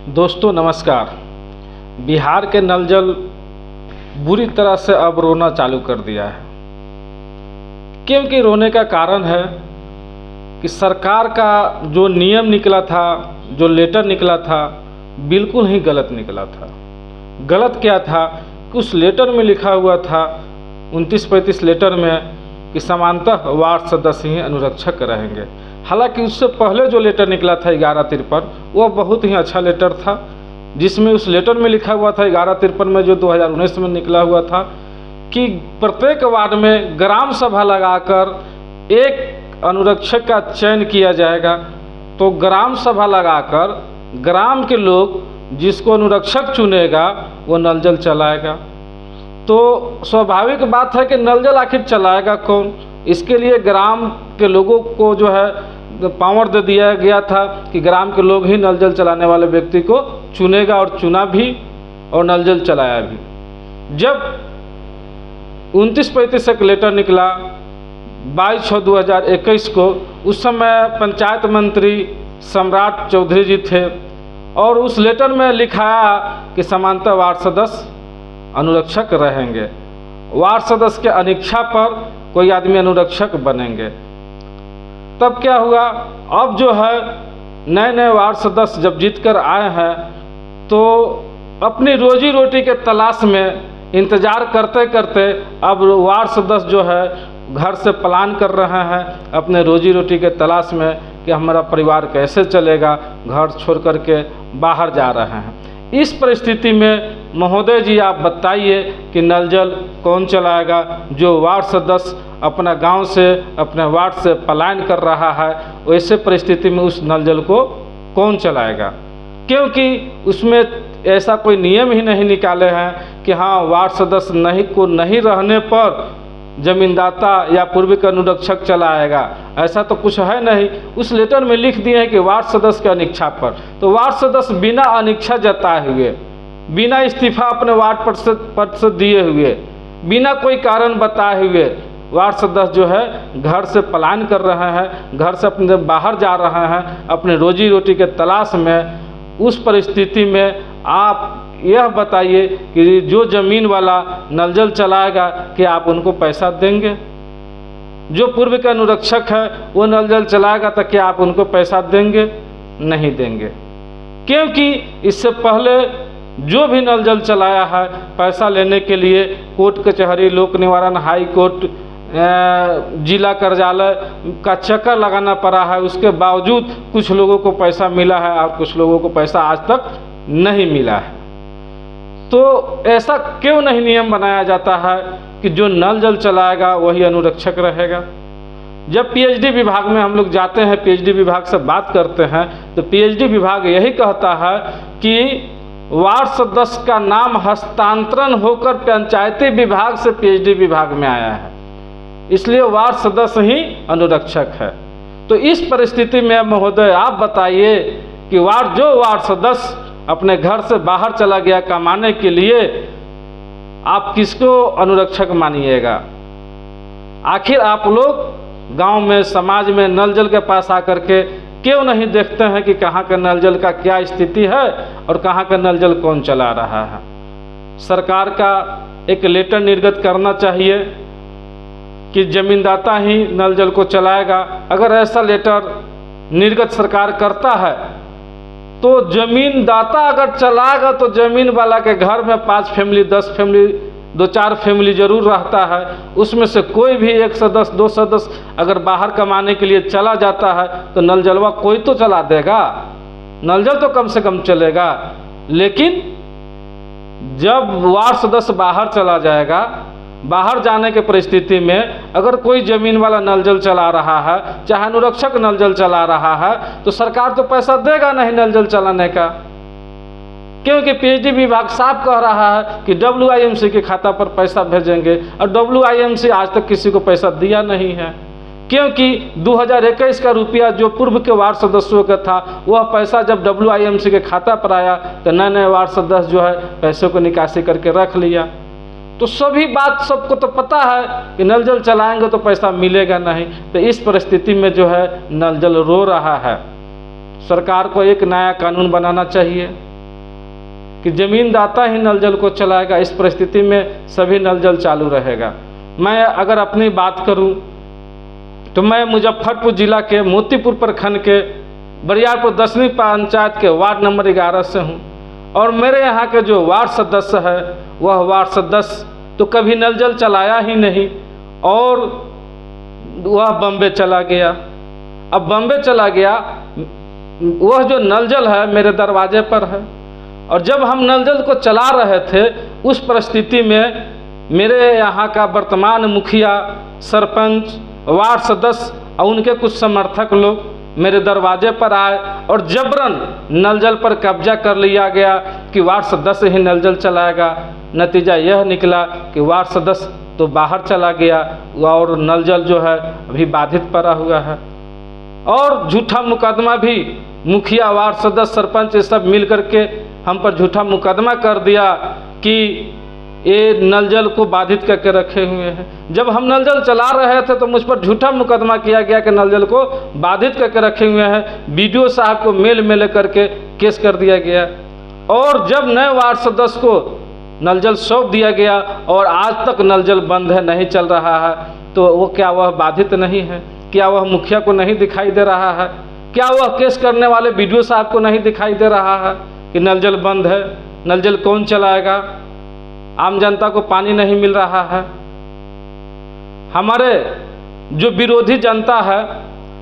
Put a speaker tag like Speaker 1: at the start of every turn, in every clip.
Speaker 1: दोस्तों नमस्कार। बिहार के नल जल बुरी तरह से अब रोना चालू कर दिया है। क्योंकि रोने का कारण है कि सरकार का जो नियम निकला था, जो लेटर निकला था, बिल्कुल ही गलत निकला था। गलत क्या था कि उस लेटर में लिखा हुआ था 29-35 लेटर में कि समानतः वार्ड सदस्य ही अनुरक्षक रहेंगे। हालांकि उससे पहले जो लेटर निकला था 1153 वह बहुत ही अच्छा लेटर था, जिसमें उस लेटर में लिखा हुआ था 1153 में जो 2019 में निकला हुआ था कि प्रत्येक वार्ड में ग्राम सभा लगाकर एक अनुरक्षक का चयन किया जाएगा। तो ग्राम सभा लगाकर ग्राम के लोग जिसको अनुरक्षक चुनेगा वो नल जल चलाएगा। तो स्वाभाविक बात है कि नल जल आखिर चलाएगा कौन? इसके लिए ग्राम के लोगों को जो है पावर दे दिया गया था कि ग्राम के लोग ही नल जल चलाने वाले व्यक्ति को चुनेगा, और चुना भी और नल जल चलाया भी। जब 29-35 एक लेटर निकला 22/6/2021 को, उस समय पंचायत मंत्री सम्राट चौधरी जी थे और उस लेटर में लिखाया कि समानतः वार्ड सदस्य अनुरक्षक रहेंगे। वार्ड सदस्य के अनिच्छा पर कोई आदमी अनुरक्षक बनेंगे। तब क्या हुआ, अब जो है नए वार्ड सदस्य जब जीत कर आए हैं तो अपनी रोजी रोटी के तलाश में इंतज़ार करते करते अब वार्ड सदस्य जो है घर से पलायन कर रहे हैं अपने रोजी रोटी के तलाश में कि हमारा परिवार कैसे चलेगा, घर छोड़ कर के बाहर जा रहे हैं। इस परिस्थिति में महोदय जी आप बताइए कि नल जल कौन चलाएगा? जो वार्ड सदस्य अपना गांव से, अपने वार्ड से पलायन कर रहा है, वैसे परिस्थिति में उस नल जल को कौन चलाएगा? क्योंकि उसमें ऐसा कोई नियम ही नहीं निकाले हैं कि हाँ वार्ड सदस्य नहीं रहने पर जमींदाता या पूर्व का अनुरक्षक चलाएगा। ऐसा तो कुछ है नहीं। उस लेटर में लिख दिए हैं कि वार्ड सदस्य के अनिच्छा पर। तो वार्ड सदस्य बिना अनिच्छा जताए हुए, बिना इस्तीफा अपने वार्ड पद से दिए हुए, बिना कोई कारण बताए हुए वार्ड सदस्य जो है घर से पलायन कर रहे हैं, घर से अपने बाहर जा रहे हैं अपने रोजी रोटी के तलाश में। उस परिस्थिति में आप यह बताइए कि जो ज़मीन वाला नल जल चलाएगा कि आप उनको पैसा देंगे? जो पूर्व के अनुरक्षक है वो नल जल चलाएगा तो क्या आप उनको पैसा देंगे? नहीं देंगे। क्योंकि इससे पहले जो भी नल जल चलाया है पैसा लेने के लिए कोर्ट कचहरी, लोक निवारण, हाई कोर्ट, जिला कार्यालय का चक्कर लगाना पड़ा है। उसके बावजूद कुछ लोगों को पैसा मिला है और कुछ लोगों को पैसा आज तक नहीं मिला है। तो ऐसा क्यों नहीं नियम बनाया जाता है कि जो नल जल चलाएगा वही अनुरक्षक रहेगा? जब पीएचडी विभाग में हम लोग जाते हैं, पीएचडी विभाग से बात करते हैं, तो पीएचडी विभाग यही कहता है कि वार्ड सदस्य का नाम हस्तांतरण होकर पंचायती विभाग से पीएचडी विभाग में आया है, इसलिए वार्ड सदस्य ही अनुरक्षक है। तो इस परिस्थिति में महोदय आप बताइए कि जो वार्ड सदस्य अपने घर से बाहर चला गया कमाने के लिए, आप किसको अनुरक्षक मानिएगा? आखिर आप लोग गांव में, समाज में नल जल के पास आकर के क्यों नहीं देखते हैं कि कहाँ का नल जल का क्या स्थिति है और कहाँ का नल जल कौन चला रहा है? सरकार का एक लेटर निर्गत करना चाहिए कि जमींदाता ही नल जल को चलाएगा। अगर ऐसा लेटर निर्गत सरकार करता है तो जमींदाता अगर चलाएगा तो जमीन वाला के घर में 5 फैमिली, 10 फैमिली, 2-4 फैमिली जरूर रहता है। उसमें से कोई भी एक सदस्य, 2 सदस्य अगर बाहर कमाने के लिए चला जाता है तो नल जलवा कोई तो चला देगा, नल जल तो कम से कम चलेगा। लेकिन जब वार्ड सदस्य बाहर चला जाएगा, बाहर जाने के परिस्थिति में अगर कोई ज़मीन वाला नल जल चला रहा है, चाहे अनुरक्षक नल जल चला रहा है, तो सरकार तो पैसा देगा नहीं नल जल चलाने का। क्योंकि पीएचडी विभाग साफ कह रहा है कि WIMC के खाता पर पैसा भेजेंगे, और WIMC आज तक किसी को पैसा दिया नहीं है। क्योंकि 2021 का रुपया जो पूर्व के वार्ड सदस्यों का था, वह पैसा जब WIMC के खाता पर आया तो नए वार्ड सदस्य जो है पैसों को निकासी करके रख लिया। तो सभी बात सबको तो पता है कि नल जल चलाएंगे तो पैसा मिलेगा नहीं। तो इस परिस्थिति में जो है नल जल रो रहा है। सरकार को एक नया कानून बनाना चाहिए कि ज़मीनदाता ही नल जल को चलाएगा। इस परिस्थिति में सभी नल जल चालू रहेगा। मैं अगर अपनी बात करूं तो मैं मुजफ्फरपुर जिला के मोतीपुर प्रखंड के बरियारपुर 10वीं पंचायत के वार्ड नंबर 11 से हूं और मेरे यहाँ के जो वार्ड सदस्य है वह वार्ड सदस्य तो कभी नल जल चलाया ही नहीं और वह बम्बे चला गया। अब बम्बे चला गया, वह जो नल जल है मेरे दरवाजे पर है और जब हम नल जल को चला रहे थे उस परिस्थिति में मेरे यहाँ का वर्तमान मुखिया, सरपंच, वार्ड सदस्य और उनके कुछ समर्थक लोग मेरे दरवाजे पर आए और जबरन नल जल पर कब्जा कर लिया गया कि वार्ड सदस्य ही नल जल चलाएगा। नतीजा यह निकला कि वार्ड सदस्य तो बाहर चला गया और नल जल जो है अभी बाधित पड़ा हुआ है और झूठा मुकदमा भी मुखिया, वार्ड सदस्य, सरपंच ये सब मिल करके हम पर झूठा मुकदमा कर दिया कि ये नल जल को बाधित करके रखे हुए हैं। जब हम नल जल चला रहे थे तो मुझ पर झूठा मुकदमा किया गया कि नल जल को बाधित करके रखे हुए हैं। बीडीओ साहब को मेल में लेकर के केस कर दिया गया और जब नए वार्ड सदस्य को नल जल सौंप दिया गया और आज तक नल जल बंद है, नहीं चल रहा है, तो वो क्या वह बाधित नहीं है? क्या वह मुखिया को नहीं दिखाई दे रहा है? क्या वह केस करने वाले बीडीओ साहब को नहीं दिखाई दे रहा है कि नल जल बंद है? नल जल कौन चलाएगा? आम जनता को पानी नहीं मिल रहा है। हमारे जो विरोधी जनता है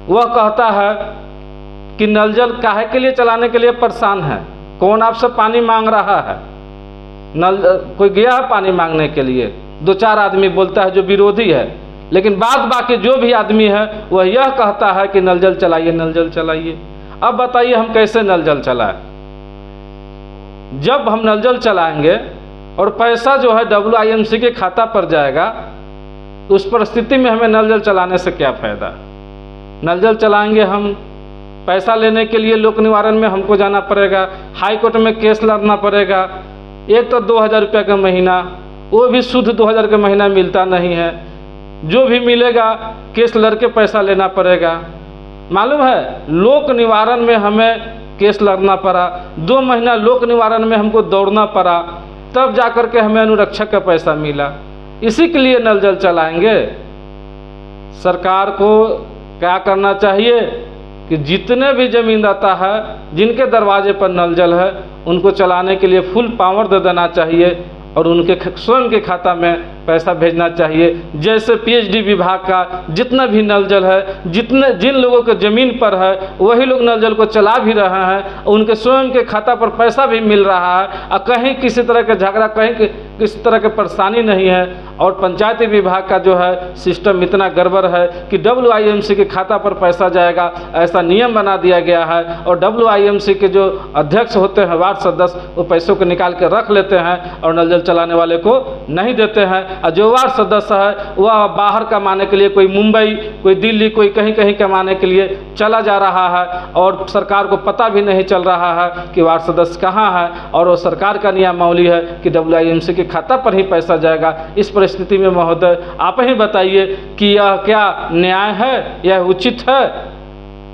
Speaker 1: वह कहता है कि नल जल काहे के लिए चलाने के लिए परेशान है, कौन आपसे पानी मांग रहा है? नल कोई गया है पानी मांगने के लिए? 2-4 आदमी बोलता है जो विरोधी है, लेकिन बाद बाकी जो भी आदमी है वह यह कहता है कि नल जल चलाइए, नल जल चलाइए। अब बताइए हम कैसे नल जल चलाएं? जब हम नल जल चलाएंगे और पैसा जो है WIMC के खाता पर जाएगा तो उस परिस्थिति में हमें नल जल चलाने से क्या फ़ायदा? नल जल चलाएंगे हम, पैसा लेने के लिए लोक निवारण में हमको जाना पड़ेगा, हाई कोर्ट में केस लड़ना पड़ेगा। एक तो 2000 रुपये का महीना, वो भी शुद्ध 2000 का महीना मिलता नहीं है, जो भी मिलेगा केस लड़ के पैसा लेना पड़ेगा। मालूम है लोक निवारण में हमें केस लड़ना पड़ा, 2 महीना लोक निवारण में हमको दौड़ना पड़ा, तब जाकर के हमें अनुरक्षक का पैसा मिला। इसी के लिए नल जल चलाएंगे। सरकार को क्या करना चाहिए कि जितने भी ज़मीनदाता है जिनके दरवाजे पर नल जल है उनको चलाने के लिए फुल पावर दे देना चाहिए और उनके स्वयं के खाता में पैसा भेजना चाहिए। जैसे PhD विभाग का जितना भी नल जल है, जिन लोगों के ज़मीन पर है वही लोग नल जल को चला भी रहे हैं, उनके स्वयं के खाता पर पैसा भी मिल रहा है और कहीं किसी तरह का झगड़ा, कहीं किसी तरह की परेशानी नहीं है। और पंचायती विभाग का जो है सिस्टम इतना गड़बड़ है कि WIMC के खाता पर पैसा जाएगा ऐसा नियम बना दिया गया है और WIMC के जो अध्यक्ष होते हैं, वार्ड सदस्य, वो पैसों को निकाल के रख लेते हैं और नल जल चलाने वाले को नहीं देते हैं। और जो वार्ड सदस्य है वह बाहर कमाने के लिए, कोई मुंबई, कोई दिल्ली, कोई कहीं कहीं कमाने के लिए चला जा रहा है और सरकार को पता भी नहीं चल रहा है कि वार्ड सदस्य कहाँ है और वो सरकार का नियमावली है कि WIMC के खाता पर ही पैसा जाएगा। इस परिस्थिति में महोदय आप ही बताइए कि यह क्या न्याय है, यह उचित है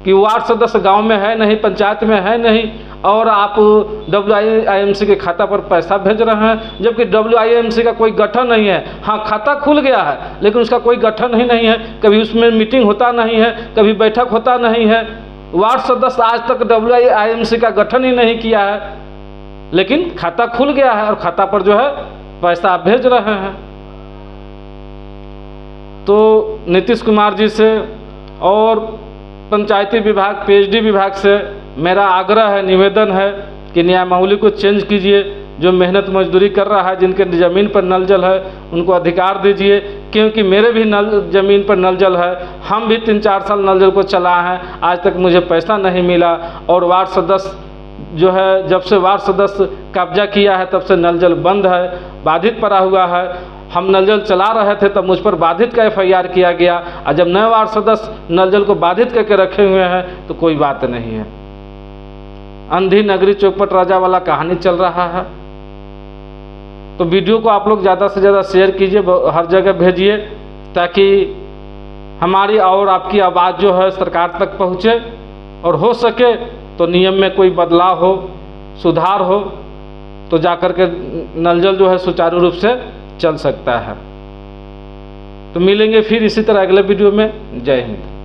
Speaker 1: कि वार्ड सदस्य गांव में है नहीं, पंचायत में है नहीं और आप WIMC के खाता पर पैसा भेज रहे हैं, जबकि WIMC का कोई गठन नहीं है। हाँ, खाता खुल गया है लेकिन उसका कोई गठन ही नहीं है, कभी उसमें मीटिंग होता नहीं है, कभी बैठक होता नहीं है। वार्ड सदस्य आज तक WIMC का गठन ही नहीं किया है, लेकिन खाता खुल गया है और खाता पर जो है पैसा आप भेज रहे हैं। तो नीतीश कुमार जी से और पंचायती विभाग, PhD विभाग से मेरा आग्रह है, निवेदन है कि नियमावली को चेंज कीजिए। जो मेहनत मजदूरी कर रहा है, जिनके ज़मीन पर नल जल है, उनको अधिकार दीजिए, क्योंकि मेरे भी ज़मीन पर नल जल है। हम भी 3-4 साल नल जल को चलाए हैं, आज तक मुझे पैसा नहीं मिला। और वार्ड सदस्य जो है, जब से वार्ड सदस्य कब्जा किया है तब से नल जल बंद है, बाधित पड़ा हुआ है। हम नल जल चला रहे थे तब मुझ पर बाधित का FIR किया गया और जब नए वार्ड सदस्य नल जल को बाधित करके रखे हुए हैं तो कोई बात नहीं है। अंधी नगरी चौपट राजा वाला कहानी चल रहा है। तो वीडियो को आप लोग ज़्यादा से ज़्यादा शेयर कीजिए, हर जगह भेजिए, ताकि हमारी और आपकी आवाज़ जो है सरकार तक पहुँचे और हो सके तो नियम में कोई बदलाव हो, सुधार हो। तो जाकर के नल जल जो है सुचारू रूप से चल सकता है। तो मिलेंगे फिर इसी तरह अगले वीडियो में। जय हिंद।